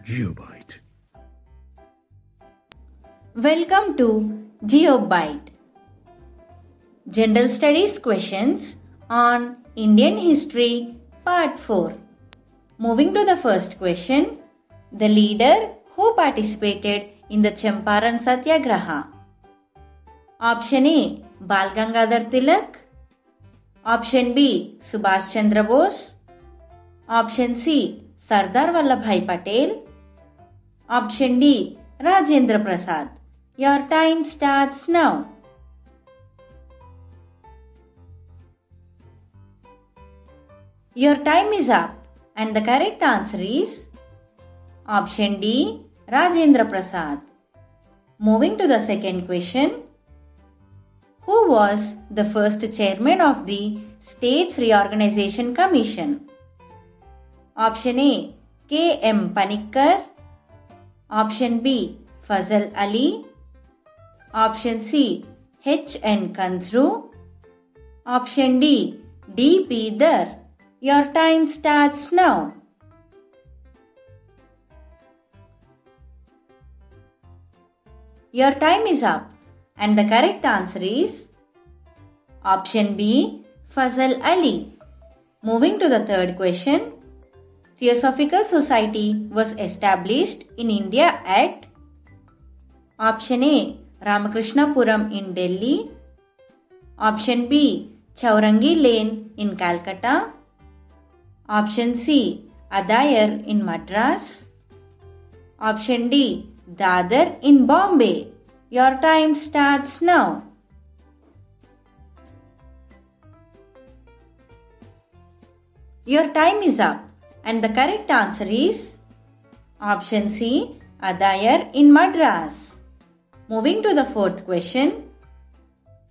GeoByte. Welcome to GeoByte. General Studies questions on Indian History Part 4. Moving to the first question. The leader who participated in the Champaran Satyagraha. Option A. Bal Gangadhar Tilak. Option B. Subhash Chandra Bose. Option C. Sardar Vallabhbhai Patel. Option D. Rajendra Prasad. Your time starts now. Your time is up and the correct answer is Option D. Rajendra Prasad. Moving to the second question. Who was the first chairman of the States Reorganization Commission? Option A. K. M. Panikkar. Option B. Fazal Ali. Option C. H. N. Kanzru. Option D. D. P. Dar. Your time starts now. Your time is up and the correct answer is Option B. Fazal Ali. Moving to the third question. Theosophical Society was established in India at Option A. Ramakrishnapuram in Delhi. Option B. Chaurangi Lane in Calcutta. Option C. Adayar in Madras. Option D. Dadar in Bombay. Your time starts now. Your time is up and the correct answer is Option C. Adayar in Madras. Moving to the fourth question.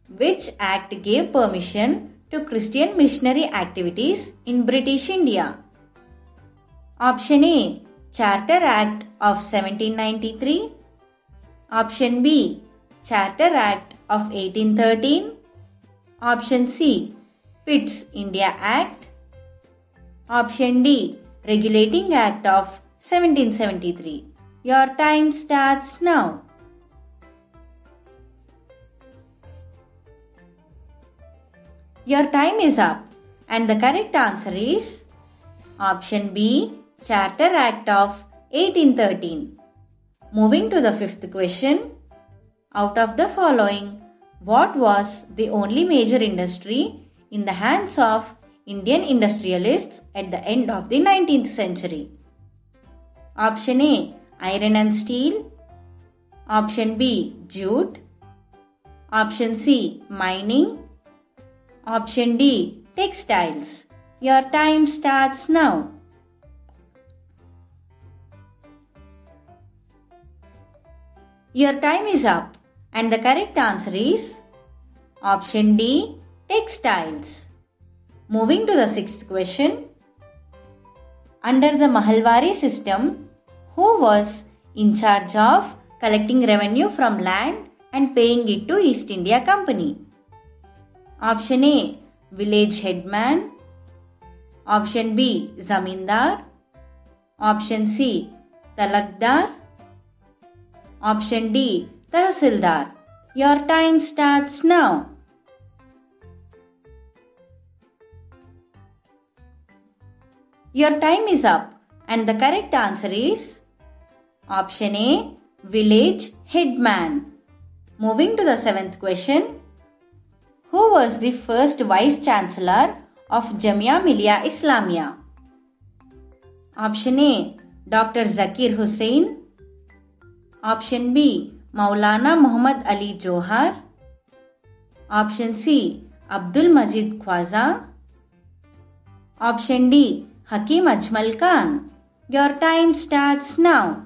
Which act gave permission to Christian missionary activities in British India? Option A. Charter Act of 1793. Option B. Charter Act of 1813. Option C. Pitt's India Act. Option D. Regulating Act of 1773. Your time starts now. Your time is up and the correct answer is Option B. Charter Act of 1813. Moving to the fifth question. Out of the following, what was the only major industry in the hands of Indian industrialists at the end of the 19th century? Option A. Iron and steel. Option B. Jute. Option C. Mining. Option D. Textiles. Your time starts now. Your time is up and the correct answer is Option D. Textiles. Moving to the sixth question. Under the Mahalwari system, who was in charge of collecting revenue from land and paying it to East India Company? Option A. Village headman. Option B. Zamindar. Option C. Talakdar. Option D. Tahsildar. Your time starts now. Your time is up and the correct answer is Option A. Village headman. Moving to the seventh question. Who was the first Vice Chancellor of Jamia Millia Islamia? Option A. Dr. Zakir Hussain. Option B. Maulana Muhammad Ali Johar. Option C. Abdul Majid Khwaja. Option D. Hakim Ajmal Khan. Your time starts now.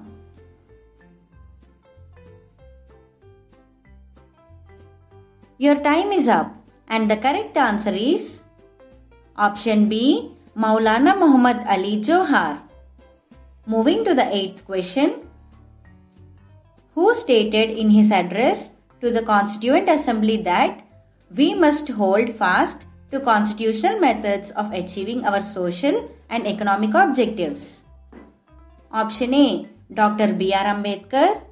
Your time is up and the correct answer is Option B. Maulana Muhammad Ali Johar. Moving to the eighth question. Who stated in his address to the Constituent Assembly that we must hold fast to constitutional methods of achieving our social and economic objectives? Option A. Dr. B.R. Ambedkar.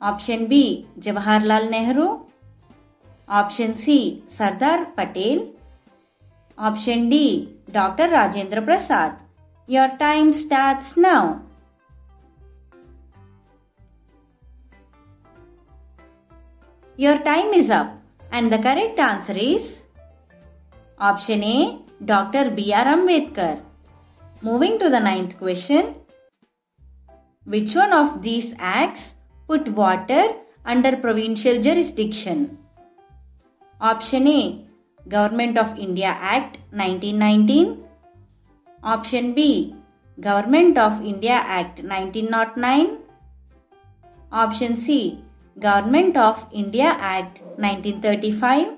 Option B. Jawaharlal Nehru. Option C. Sardar Patel. Option D. Dr. Rajendra Prasad. Your time starts now. Your time is up and the correct answer is option A. Dr. B.R. Ambedkar. Moving to the 9th question. Which one of these acts put water under provincial jurisdiction? Option A. Government of India Act 1919. Option B. Government of India Act 1909. Option C. Government of India Act 1935.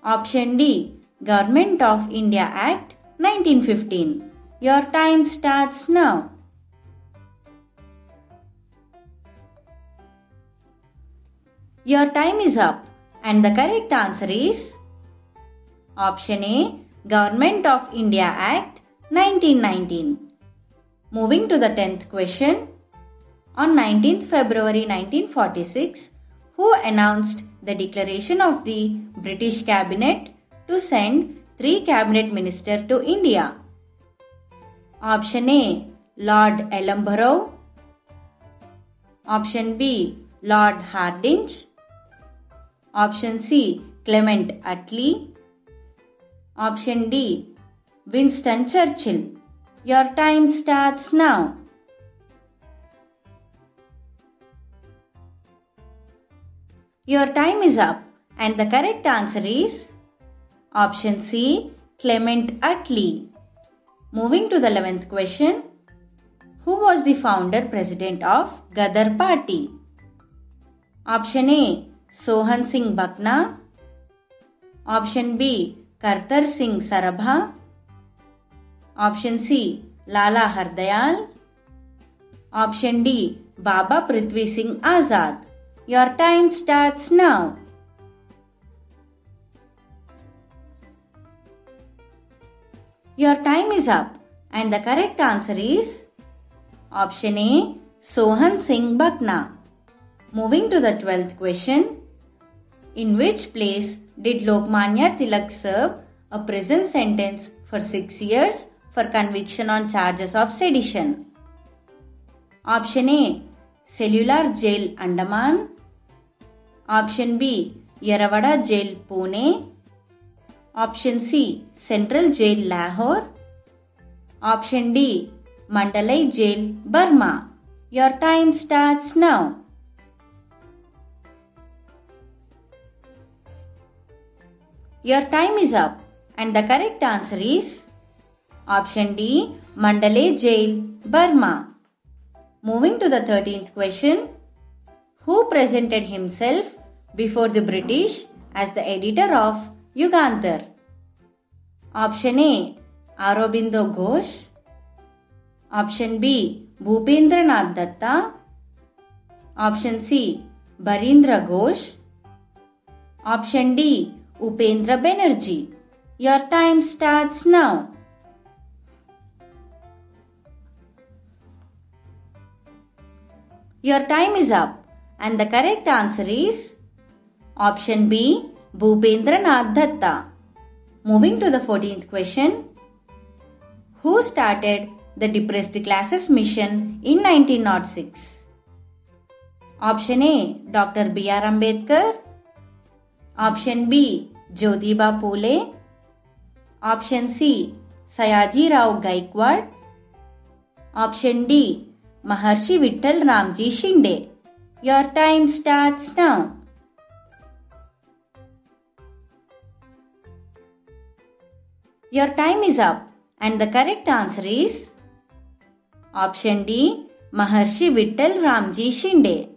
Option D. Government of India Act 1915. Your time starts now. Your time is up and the correct answer is option A. Government of India Act 1919. Moving to the 10th question. On 19th February 1946, who announced the declaration of the British Cabinet to send 3 cabinet ministers to India? Option A. Lord Ellenborough. Option B. Lord Hardinge. Option C. Clement Attlee. Option D. Winston Churchill. Your time starts now. Your time is up and the correct answer is option C. Clement Attlee. Moving to the 11th question. Who was the founder president of Ghadar Party? Option A. Sohan Singh Bhakna. Option B. Kartar Singh Sarabha. Option C. Lala Hardayal. Option D. Baba Prithvi Singh Azad. Your time starts now. Your time is up and the correct answer is option A. Sohan Singh Bhakna. Moving to the 12th question. In which place did Lokmanya Tilak serve a prison sentence for 6 years for conviction on charges of sedition? Option A. Cellular Jail, Andaman. Option B. Yerawada Jail, Pune. Option C. Central Jail, Lahore. Option D. Mandalay Jail, Burma. Your time starts now. Your time is up and the correct answer is option D. Mandalay Jail, Burma. Moving to the 13th question. Who presented himself before the British as the editor of Yugantar? Option A. Aurobindo Ghosh. Option B. Bhupendranath Datta. Option C. Barindra Ghosh. Option D. Upendra Banerjee. Your time starts now. Your time is up and the correct answer is option B. Bhupendranath Datta. Moving to the 14th question. Who started the Depressed Classes Mission in 1906? Option A. Dr. B.R. Ambedkar. Option B. Jyotiba Phule. Option C. Sayaji Rao Gaikwad. Option D. Maharshi Vittal Ramji Shinde. Your time starts now. Your time is up and the correct answer is option D. Maharshi Vittal Ramji Shinde.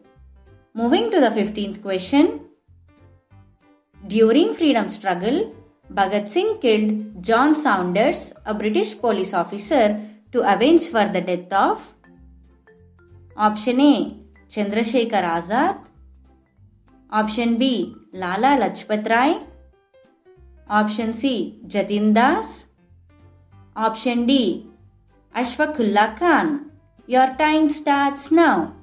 Moving to the 15th question. During freedom struggle, Bhagat Singh killed John Saunders, a British police officer, to avenge for the death of option A. Chandrasekhar Azad. Option B. Lala Lajpat Rai. Option C. Jatin Das. Option D. Ashfaqullah Khan. Your time starts now.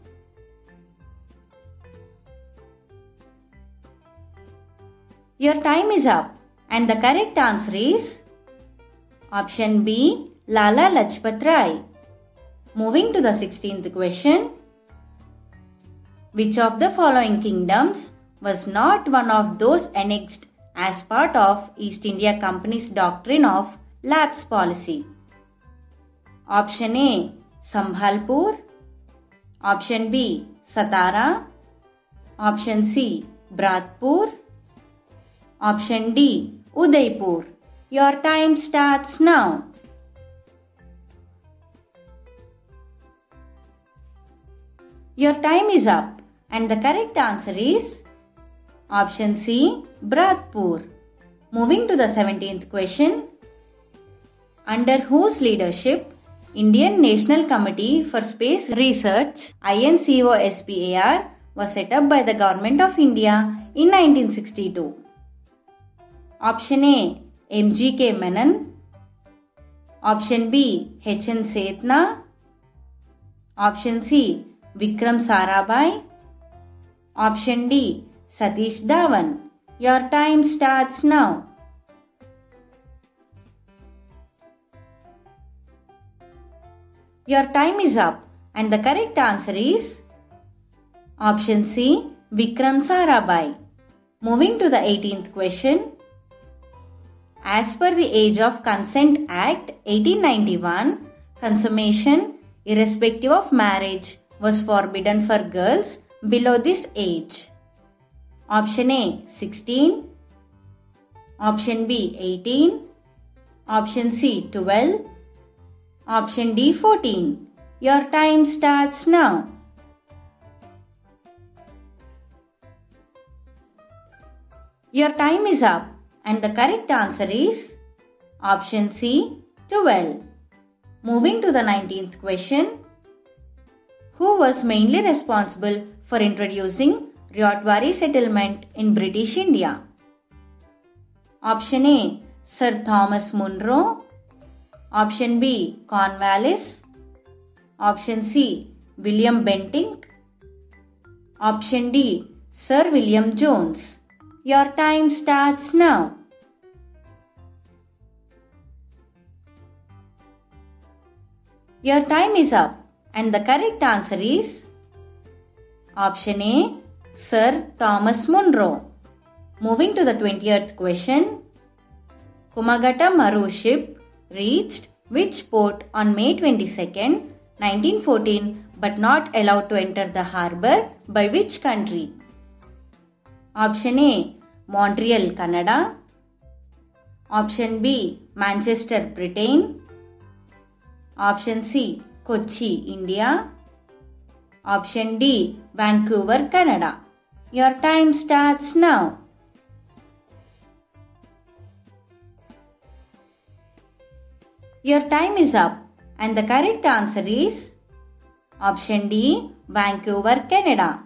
Your time is up and the correct answer is option B, Lala Lajpat Rai. Moving to the 16th question. Which of the following kingdoms was not one of those annexed as part of East India Company's doctrine of lapse policy? Option A, Sambhalpur. Option B, Satara. Option C, Bratpur. Option D, Udaipur. Your time starts now. Your time is up and the correct answer is option C, Bratpur. Moving to the 17th question. Under whose leadership Indian National Committee for Space Research INCOSPAR was set up by the Government of India in 1962? Option A, MGK Menon. Option B, H.N. Setna. Option C, Vikram Sarabhai. Option D, Satish Dhawan. Your time starts now. Your time is up and the correct answer is option C, Vikram Sarabhai. Moving to the 18th question. As per the Age of Consent Act 1891, consummation irrespective of marriage was forbidden for girls below this age. Option A, 16. Option B, 18. Option C, 12. Option D, 14. Your time starts now. Your time is up and the correct answer is option C, 12. Moving to the 19th question. Who was mainly responsible for introducing Ryotwari settlement in British India? Option A, Sir Thomas Munro. Option B, Cornwallis. Option C, William Bentinck. Option D, Sir William Jones. Your time starts now. Your time is up and the correct answer is option A, Sir Thomas Munro. Moving to the 20th question. Kumagata Maru ship reached which port on May 22nd, 1914 but not allowed to enter the harbour by which country? Option A, Montreal, Canada. Option B, Manchester, Britain. Option C, Kochi, India. Option D, Vancouver, Canada. Your time starts now. Your time is up and the correct answer is option D, Vancouver, Canada.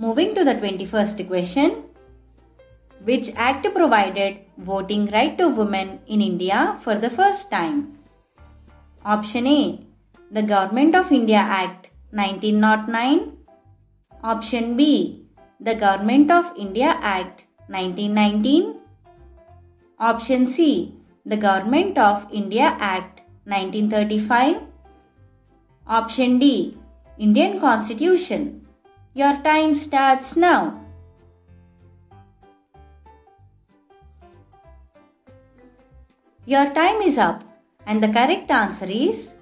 Moving to the 21st question. Which act provided voting right to women in India for the first time? Option A, the Government of India Act 1909. Option B, the Government of India Act 1919. Option C, the Government of India Act 1935. Option D, Indian Constitution. Your time starts now. Your time is up and the correct answer is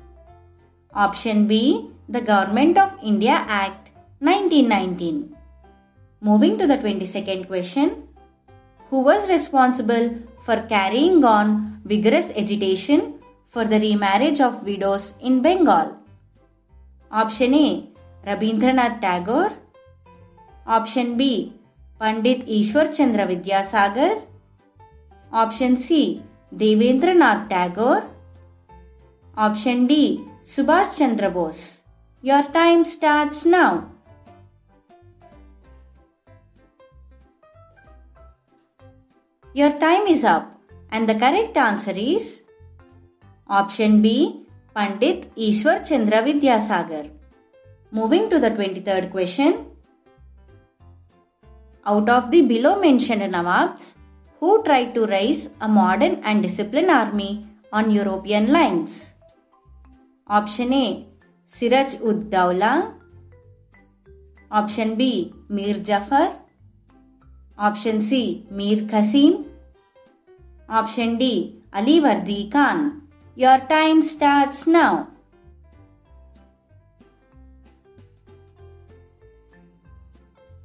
option B, the Government of India Act 1919. Moving to the 22nd question. Who was responsible for carrying on vigorous agitation for the remarriage of widows in Bengal? Option A, Rabindranath Tagore. Option B, Pandit Ishwar Chandra Vidyasagar. Option C, Devendranath Tagore. Option D, Subhash Chandra Bose. Your time starts now. Your time is up and the correct answer is option B, Pandit Ishwar Chandra Vidyasagar. Moving to the 23rd question. Out of the below mentioned Nawabs, who tried to raise a modern and disciplined army on European lines? Option A. Siraj ud Dawla. Option B. Mir Jafar. Option C. Mir Qasim. Option D. Ali Vardi Khan. Your time starts now.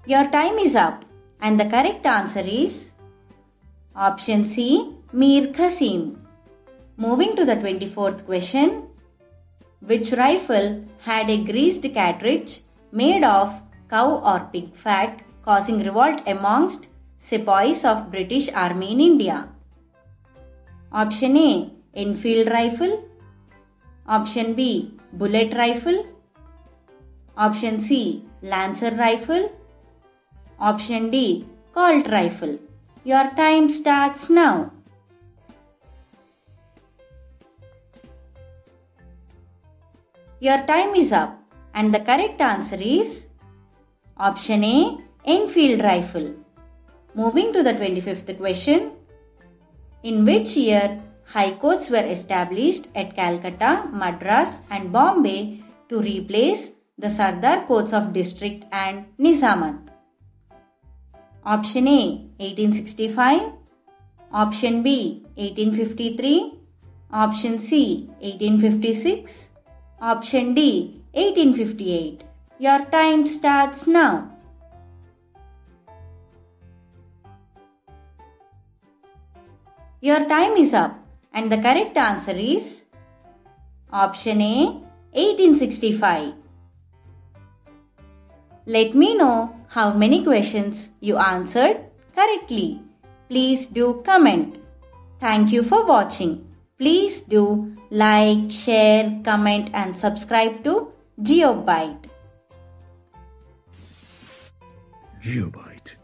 Your time is up and the correct answer is option C. Mir Qasim. Moving to the 24th question. Which rifle had a greased cartridge made of cow or pig fat, causing revolt amongst sepoys of British Army in India? Option A. Enfield rifle. Option B. Bullet rifle. Option C. Lancer rifle. Option D. Colt rifle. Your time starts now. Your time is up and the correct answer is option A. Enfield rifle. Moving to the 25th question. In which year high courts were established at Calcutta, Madras and Bombay to replace the Sardar courts of district and Nizamat? Option A. 1865. Option B. 1853. Option C. 1856. Option D. 1858. Your time starts now. Your time is up and the correct answer is option A. 1865. Let me know how many questions you answered correctly. Please do comment. Thank you for watching. Please do like, share, comment and subscribe to GeoByte. GeoByte.